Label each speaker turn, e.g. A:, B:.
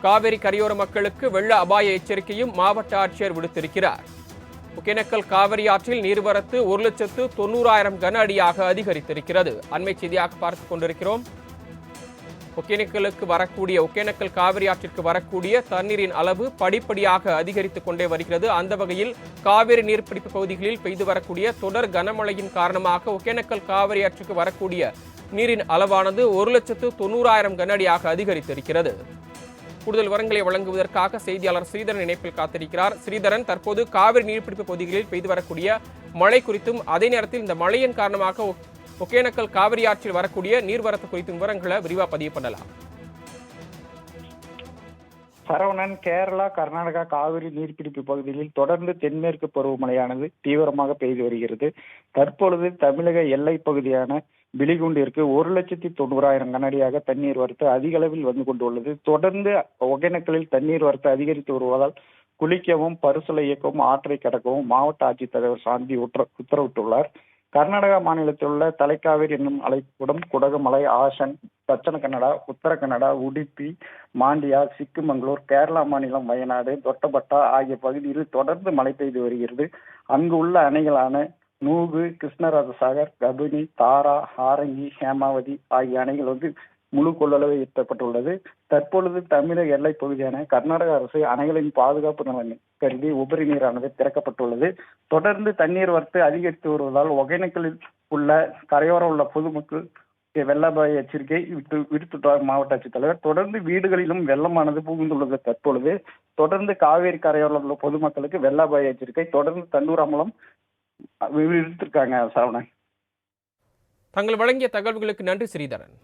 A: காவிரி கரையோர மக்களுக்கு வெள்ள அபாய எச்சரிக்கையும் மாவட்ட ஆட்சியர் விடுத்திருக்கிறார். ஒகேனக்கல் காவிரி ஆற்றில் நீர்வரத்து 1,90,000 கன அடியாக அதிகரித்திருக்கிறது. அண்மை செய்தியாக பார்த்துக் கொண்டிருக்கிறோம். ஒகேனக்கல் காவிரி ஆற்றிற்கு வரக்கூடிய தண்ணீரின் அளவு படிப்படியாக அதிகரித்துக் கொண்டே வருகிறது. அந்த வகையில் காவிரி நீர்பிடிப்பு பகுதிகளில் பெய்து வரக்கூடிய தொடர் கனமழையின் காரணமாக ஒகேனக்கல் காவிரி ஆற்றுக்கு வரக்கூடிய நீரின் அளவானது 1,90,000 கன அடியாக அதிகரித்திருக்கிறது. கூடுதல் விவரங்களை வழங்குவதற்காக செய்தியாளர் ஸ்ரீதரன் இணைப்பில் காத்திருக்கிறார். ஸ்ரீதரன், தற்போது காவிரி நீர்பிடிப்பு பகுதிகளில் பெய்து வரக்கூடிய மழை குறித்தும் அதே நேரத்தில் இந்த மழையின் காரணமாக ஒகேனக்கல் காவிரி ஆற்றில் வரக்கூடிய நீர்வரத்து குறித்தும் விவரங்களை விரிவாக பதிவு பண்ணலாம்.
B: சரவணன், கேரளா, கர்நாடகா காவிரி நீர்பிடிப்பு பகுதிகளில் தொடர்ந்து தென்மேற்கு பருவமழையானது தீவிரமாக பெய்து வருகிறது. தற்பொழுது தமிழக எல்லை பகுதியான பிலிகுண்டிற்கு 1,90,000 கனஅடியாக தண்ணீர் வரத்து அதிக அளவில் வந்து கொண்டுள்ளது. தொடர்ந்து ஒகேனக்கலில் தண்ணீர் வரத்து அதிகரித்து வருவதால் குளிக்கவும் பரிசலை இயக்கவும் ஆற்றை கடக்கவும் மாவட்ட ஆட்சித்தலைவர் சாந்தி உத்தரவிட்டுள்ளார். கர்நாடகா மாநிலத்தில் உள்ள தலைக்காவிரி என்னும் அழைக்கப்படும் குடகுமலை, ஆசன், தட்சண கன்னடா, உத்தர கன்னடா, உடுப்பி, மாண்டியா, சிக்குமங்களூர், கேரளா மாநிலம் வயநாடு, தொட்டபட்டா ஆகிய பகுதிகளில் தொடர்ந்து மழை பெய்து வருகிறது. அங்கு உள்ள அணைகளான நூகு, கிருஷ்ணராஜசாகர், கபினி, தாரா, ஆரங்கி, ஹேமாவதி ஆகிய அணைகள் முழு கொள்ளளவு எட்டப்பட்டுள்ளது. தற்பொழுது தமிழக எல்லை பகுதியான கர்நாடக அரசு அணைகளின் பாதுகாப்பு நலன் கருதி உபரி நீரானது திறக்கப்பட்டுள்ளது. தொடர்ந்து தண்ணீர் வரத்து அதிகரித்து வருவதால் ஒகேனக்கலில் உள்ள கரையோரம் உள்ள பொதுமக்கள் வெள்ள அபாய எச்சரிக்கை விடுத்துள்ளார் மாவட்ட ஆட்சித்தலைவர். தொடர்ந்து வீடுகளிலும் வெள்ளமானது புகுந்துள்ளது. தற்பொழுது தொடர்ந்து காவேரி கரையோரம் உள்ள பொதுமக்களுக்கு வெள்ள அபாய எச்சரிக்கை தொடர்ந்து தண்ணூரா மூலம் விடுத்திருக்காங்க. சரவணன்,
A: தங்கள் வழங்கிய தகவல்களுக்கு நன்றி ஸ்ரீதரன்.